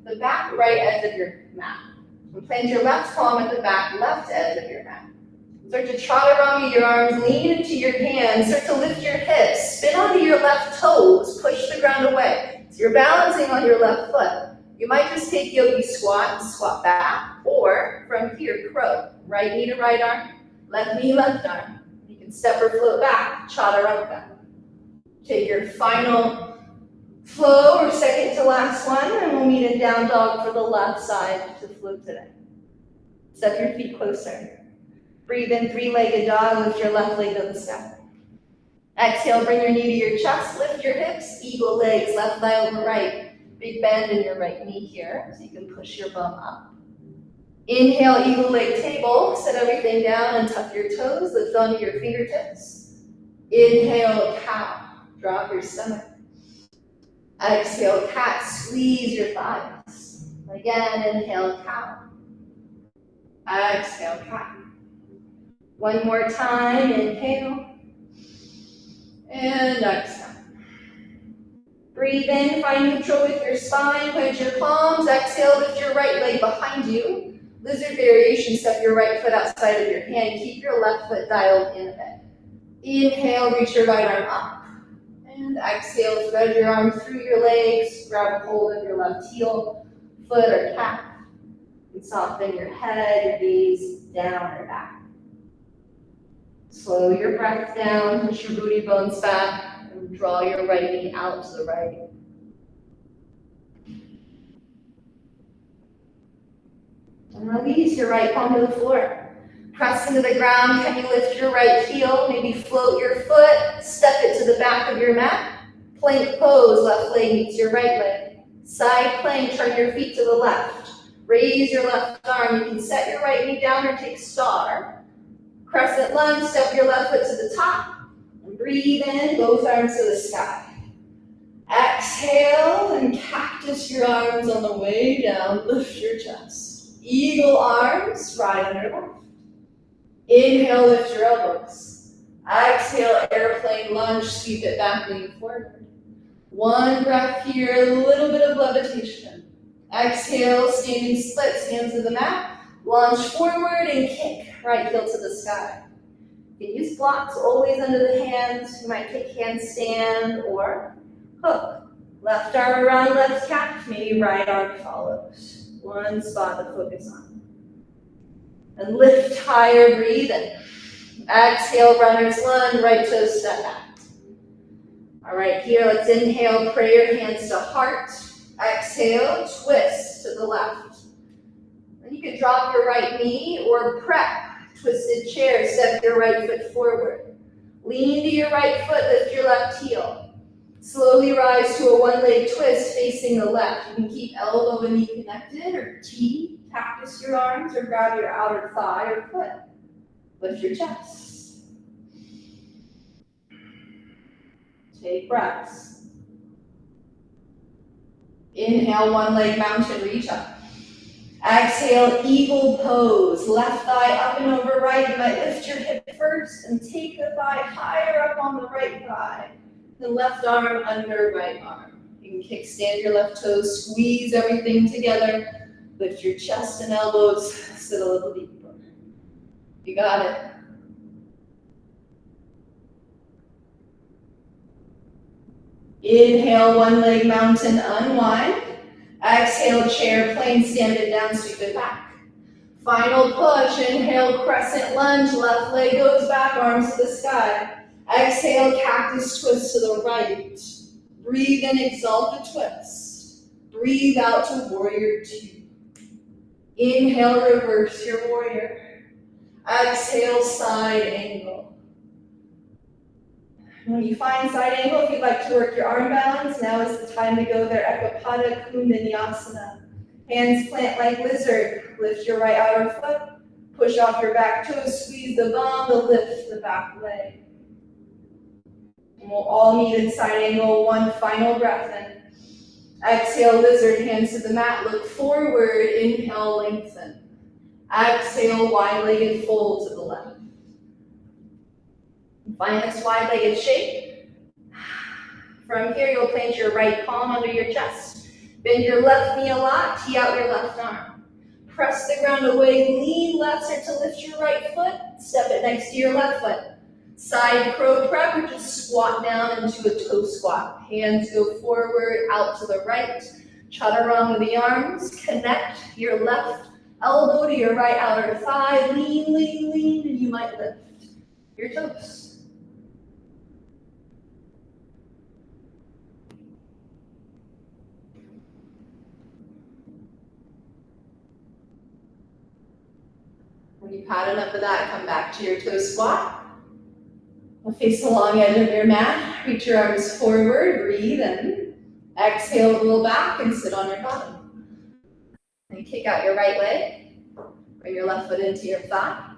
the back right edge of your mat. And plant your left palm at the back left edge of your mat. Start to chaturanga your arms, lean into your hands, start to lift your hips, spin onto your left toes, push the ground away. So you're balancing on your left foot. You might just take yogi squat and squat back, or from here, crow. Right knee to right arm, left knee, left arm. You can step or float back, chaturanga. Take your final flow, or second to last one, and we'll meet in down dog for the left side to float today. Step your feet closer. Breathe in, three-legged dog, lift your left leg to the sky. Exhale, bring your knee to your chest, lift your hips, eagle legs, left thigh over right. Big bend in your right knee here, so you can push your bum up. Inhale, eagle leg table, set everything down and tuck your toes, lift onto your fingertips. Inhale, cow, drop your stomach. Exhale, cat, squeeze your thighs. Again, inhale, cow. Exhale, cat. One more time, inhale. And exhale. Breathe in, find control with your spine, plant your palms. Exhale, lift your right leg behind you. Lizard variation, step your right foot outside of your hand. Keep your left foot dialed in a bit. Inhale, reach your right arm up. And exhale, thread your arm through your legs. Grab a hold of your left heel, foot, or calf. And soften your head, your gaze down or back. Slow your breath down, push your booty bones back. Draw your right knee out to the right. And release your right palm to the floor. Press into the ground. Can you lift your right heel? Maybe float your foot. Step it to the back of your mat. Plank pose. Left leg meets your right leg. Side plank. Turn your feet to the left. Raise your left arm. You can set your right knee down or take star. Crescent lunge. Step your left foot to the top. And breathe in, both arms to the sky. Exhale and cactus your arms on the way down. Lift your chest. Eagle arms, right under left. Inhale, lift your elbows. Exhale, airplane lunge, sweep it back, lean forward. One breath here, a little bit of levitation. Exhale, standing splits, hands to the mat. Launch forward and kick, right heel to the sky. You can use blocks always under the hands. You might kick handstand or hook. Left arm around left calf, maybe right arm follows. One spot to focus on. And lift higher, breathe in. Exhale, runner's lunge, right toes step back. All right, here, let's inhale, pray your hands to heart. Exhale, twist to the left. Then you can drop your right knee or prep. Twisted chair, step your right foot forward. Lean to your right foot, lift your left heel. Slowly rise to a one-leg twist facing the left. You can keep elbow and knee connected, or T, cactus your arms, or grab your outer thigh or foot. Lift your chest. Take breaths. Inhale, one-leg mountain, reach up. Exhale, eagle pose. Left thigh up and over right. You might lift your hip first and take the thigh higher up on the right thigh. The left arm under right arm. You can kickstand your left toes, squeeze everything together. Lift your chest and elbows, sit a little deeper. You got it. Inhale, one-leg mountain, unwind. Exhale, chair, plane, stand it down, sweep it back. Final push, inhale, crescent lunge, left leg goes back, arms to the sky. Exhale, cactus twist to the right. Breathe in, exalt the twist. Breathe out to warrior two. Inhale, reverse your warrior. Exhale, side angle. When you find side angle, if you'd like to work your arm balance, now is the time to go there. Ekapada Vinyasa. Hands plant like lizard. Lift your right outer foot. Push off your back toes. Squeeze the bum to lift the back leg. And we'll all meet in side angle. One final breath in. Exhale, lizard, hands to the mat. Look forward. Inhale, lengthen. Exhale, wide-legged fold to the left. Find this wide-legged shape. From here, you'll plant your right palm under your chest. Bend your left knee a lot, tee out your left arm. Press the ground away, lean left, start to lift your right foot, step it next to your left foot. Side crow prep, or just squat down into a toe squat. Hands go forward, out to the right. Chaturanga with the arms, connect your left elbow to your right outer thigh, lean, lean, lean, and you might lift your toes. When you've had enough of that, come back to your toe squat. We'll face the long edge of your mat. Reach your arms forward, breathe in. Exhale, roll back and sit on your bottom. And kick out your right leg. Bring your left foot into your thigh.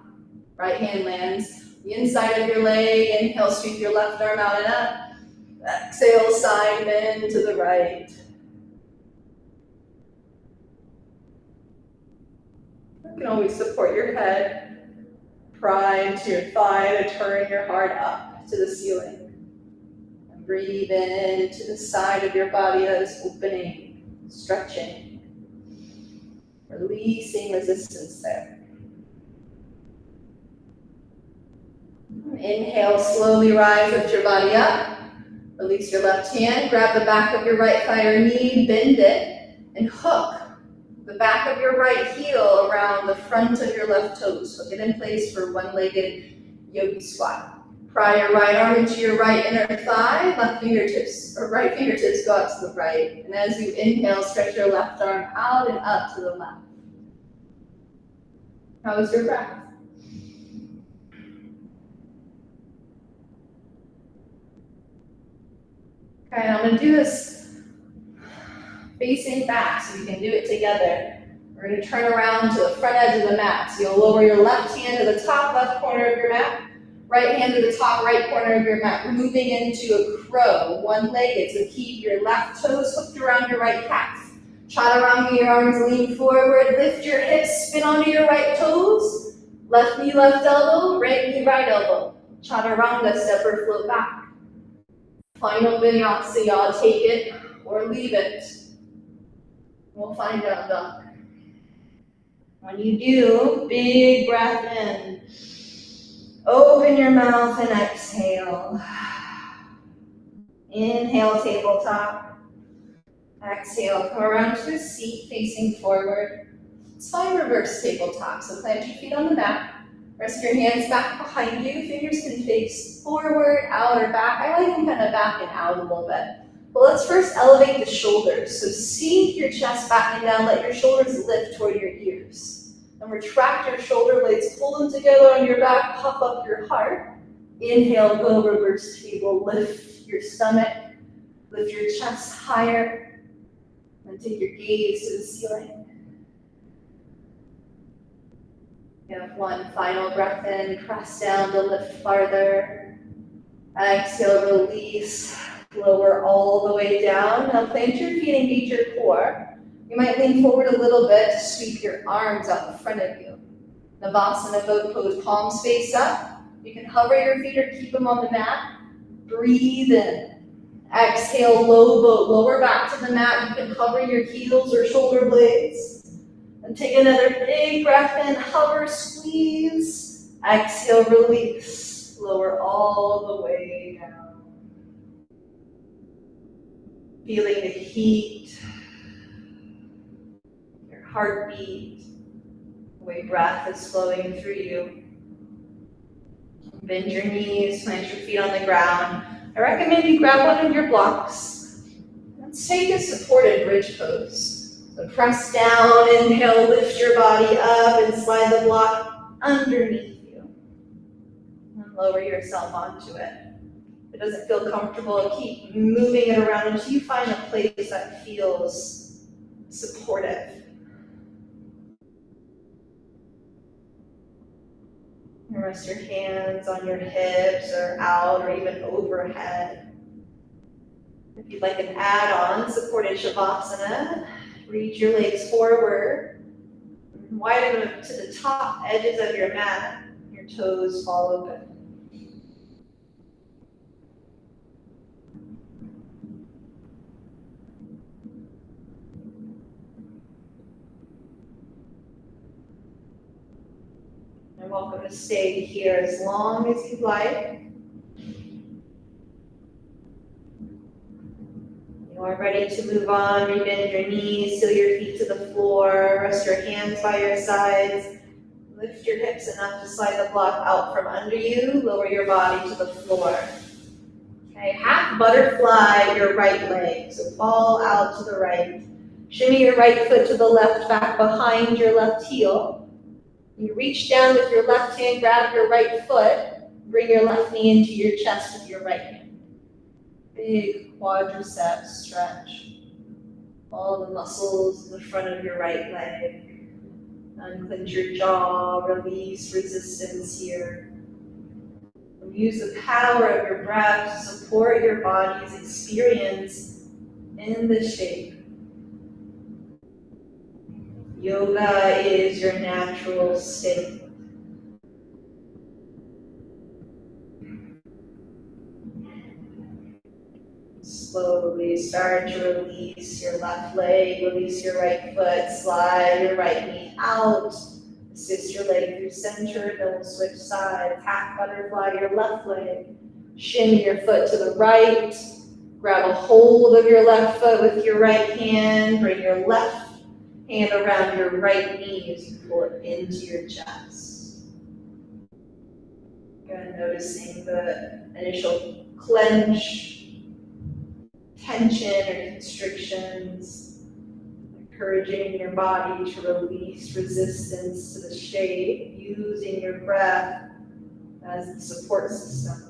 Right hand lands the inside of your leg. Inhale, sweep your left arm out and up. Exhale, side bend to the right. You can always support your head, pry into your thigh to turn your heart up to the ceiling. And breathe in to the side of your body that is opening, stretching, releasing resistance there. Inhale, slowly rise, lift your body up. Release your left hand, grab the back of your right thigh or knee, bend it, and hook the back of your right heel around the front of your left toes. Hook it in place for one-legged yogi squat. Pry your right arm into your right inner thigh, left fingertips, or right fingertips go out to the right. And as you inhale, stretch your left arm out and up to the left. How was your breath? Okay, I'm gonna do this facing back so we can do it together. We're going to turn around to the front edge of the mat. So you'll lower your left hand to the top left corner of your mat, right hand to the top right corner of your mat. We're moving into a crow, one-legged. So keep your left toes hooked around your right calf. Chaturanga, your arms lean forward. Lift your hips, spin onto your right toes. Left knee, left elbow, right knee, right elbow. Chaturanga, step or float back. Final vinyasa, y'all. Take it or leave it. We'll find out, Doc. When you do, big breath in. Open your mouth and exhale. Inhale, tabletop. Exhale, come around to a seat facing forward. It's fine, reverse tabletop. So plant your feet on the mat. Rest your hands back behind you. Fingers can face forward, out, or back. I like them kind of back and out a little bit. But let's first elevate the shoulders. So sink your chest back and down. Let your shoulders lift toward your ears. And retract your shoulder blades. Pull them together on your back. Puff up your heart. Inhale, go reverse table. Lift your stomach. Lift your chest higher. And take your gaze to the ceiling. You have one final breath in, press down to lift farther. Exhale, release, lower all the way down. Now plant your feet, engage your core. You might lean forward a little bit to sweep your arms out in front of you. Navasana boat pose, palms face up. You can hover your feet or keep them on the mat. Breathe in. Exhale, low boat, lower back to the mat. You can hover your heels or shoulder blades. And take another big breath in, hover, squeeze. Exhale, release. Lower all the way down. Feeling the heat, your heartbeat, the way breath is flowing through you. Bend your knees, plant your feet on the ground. I recommend you grab one of your blocks. Let's take a supported bridge pose. So press down, inhale, lift your body up and slide the block underneath you. And lower yourself onto it. If it doesn't feel comfortable, keep moving it around until you find a place that feels supportive. And rest your hands on your hips or out or even overhead. If you'd like an add-on, supported Shavasana, reach your legs forward, widen them to the top edges of your mat. Your toes fall open. You're welcome to stay here as long as you'd like. You are ready to move on. Rebend your knees, seal your feet to the floor, rest your hands by your sides. Lift your hips enough to slide the block out from under you. Lower your body to the floor. Okay, half butterfly your right leg. So fall out to the right. Shimmy your right foot to the left, back behind your left heel. You reach down with your left hand, grab your right foot, bring your left knee into your chest with your right hand. Big quadricep stretch. All the muscles in the front of your right leg. Unclench your jaw, release resistance here. Use the power of your breath to support your body's experience in this shape. Yoga is your natural state. Slowly start to release your left leg, release your right foot, slide your right knee out, assist your leg through center, then we'll switch sides. Half butterfly your left leg, shimmy your foot to the right, grab a hold of your left foot with your right hand, bring your left hand around your right knee as you pull it into your chest. Again, noticing the initial clench, tension or constrictions, encouraging your body to release resistance to the shape, using your breath as the support system.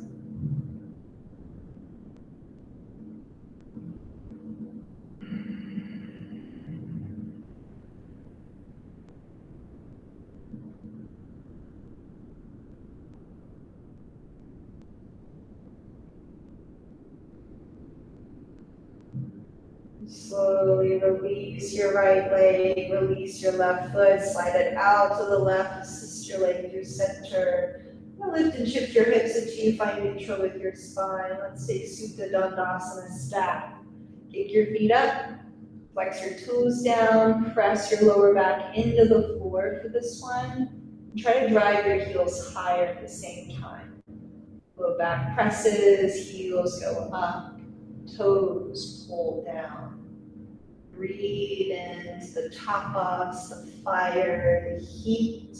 Slowly release your right leg, release your left foot, slide it out to the left, assist your leg through center. Lift and shift your hips until you find neutral with your spine. Let's take Supta Dandasana stack. Kick your feet up, flex your toes down, press your lower back into the floor for this one. Try to drive your heels higher at the same time. Low back presses, heels go up, toes pull down. Breathe into the tapas, the fire, the heat,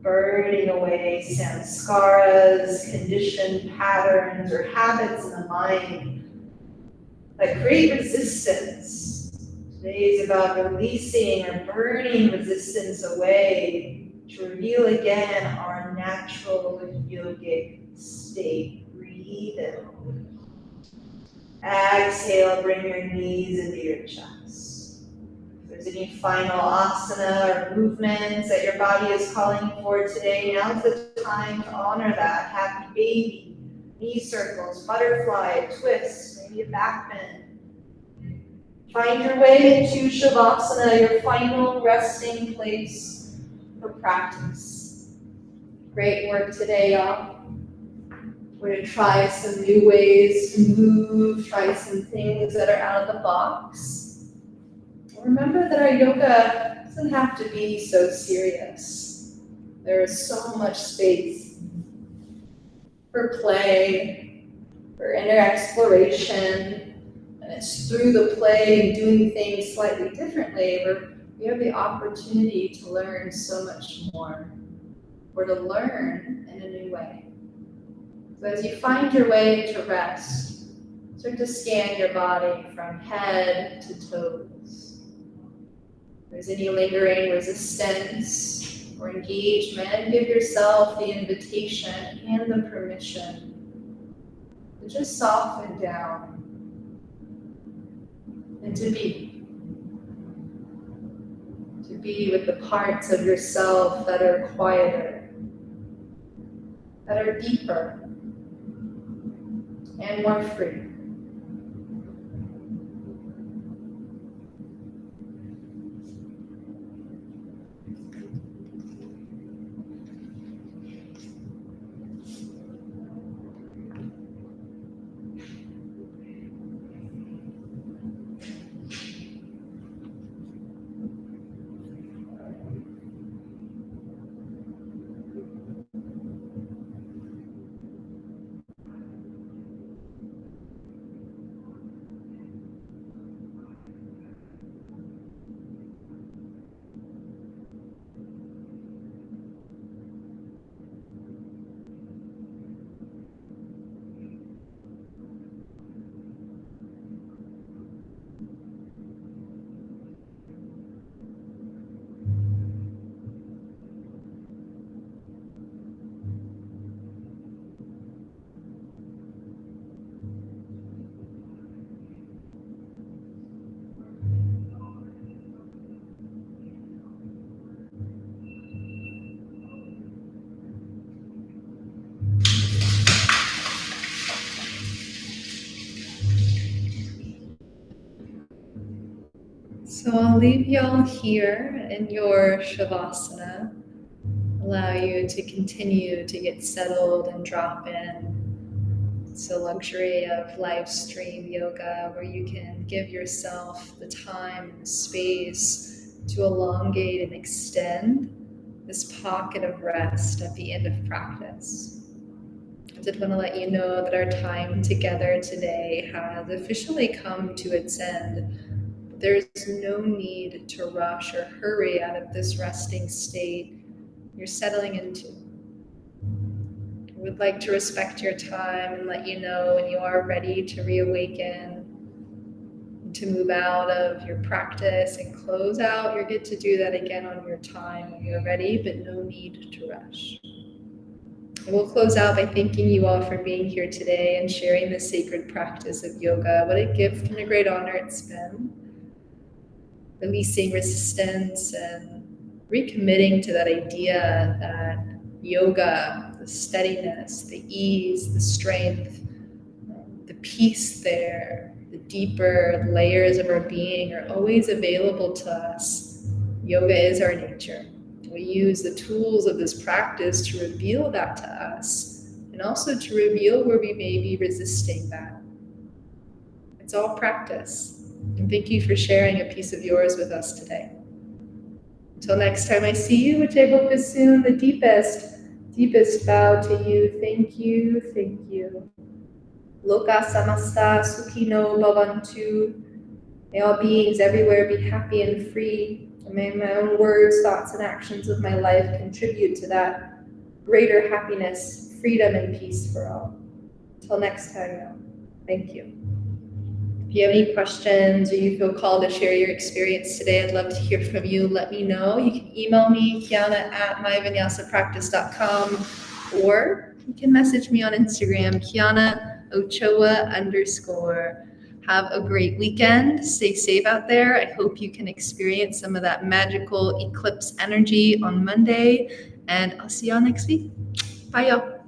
burning away samskaras, conditioned patterns, or habits in the mind that create resistance. Today is about releasing or burning resistance away to reveal again our natural yogic state. Breathe in. Exhale, bring your knees into your chest. If there's any final asana or movements that your body is calling for today, now's the time to honor that. Happy baby, knee circles, butterfly, twist, maybe a back bend. Find your way into Shavasana, your final resting place for practice. Great work today, y'all. We're going to try some new ways to move, try some things that are out of the box. Remember that our yoga doesn't have to be so serious. There is so much space for play, for inner exploration, and it's through the play and doing things slightly differently where we have the opportunity to learn so much more, or to learn in a new way. So as you find your way to rest, start to scan your body from head to toes. If there's any lingering resistance or engagement, give yourself the invitation and the permission to just soften down and to be with the parts of yourself that are quieter, that are deeper, and more free. So I'll leave y'all here in your Shavasana, allow you to continue to get settled and drop in. It's the luxury of live stream yoga where you can give yourself the time and the space to elongate and extend this pocket of rest at the end of practice. I did want to let you know that our time together today has officially come to its end. There's no need to rush or hurry out of this resting state you're settling into. I would like to respect your time and let you know when you are ready to reawaken, to move out of your practice and close out. You're good to do that again on your time when you're ready, but no need to rush. And we'll close out by thanking you all for being here today and sharing this sacred practice of yoga. What a gift and a great honor it's been. Releasing resistance and recommitting to that idea that yoga, the steadiness, the ease, the strength, the peace there, the deeper layers of our being are always available to us. Yoga is our nature. We use the tools of this practice to reveal that to us, and also to reveal where we may be resisting that. It's all practice. And thank you for sharing a piece of yours with us today. Until next time I see you, which I hope is soon, the deepest bow to you. Thank you, thank you. Loka samasta sukhino bhavantu. May all beings everywhere be happy and free. And may my own words, thoughts, and actions of my life contribute to that greater happiness, freedom, and peace for all. Until next time, thank you. If you have any questions or you feel called to share your experience today, I'd love to hear from you. Let me know. You can email me, Kiana@myvinyasapractice.com, or you can message me on Instagram, KianaOchoa_. Have a great weekend. Stay safe out there. I hope you can experience some of that magical eclipse energy on Monday, and I'll see y'all next week. Bye, y'all.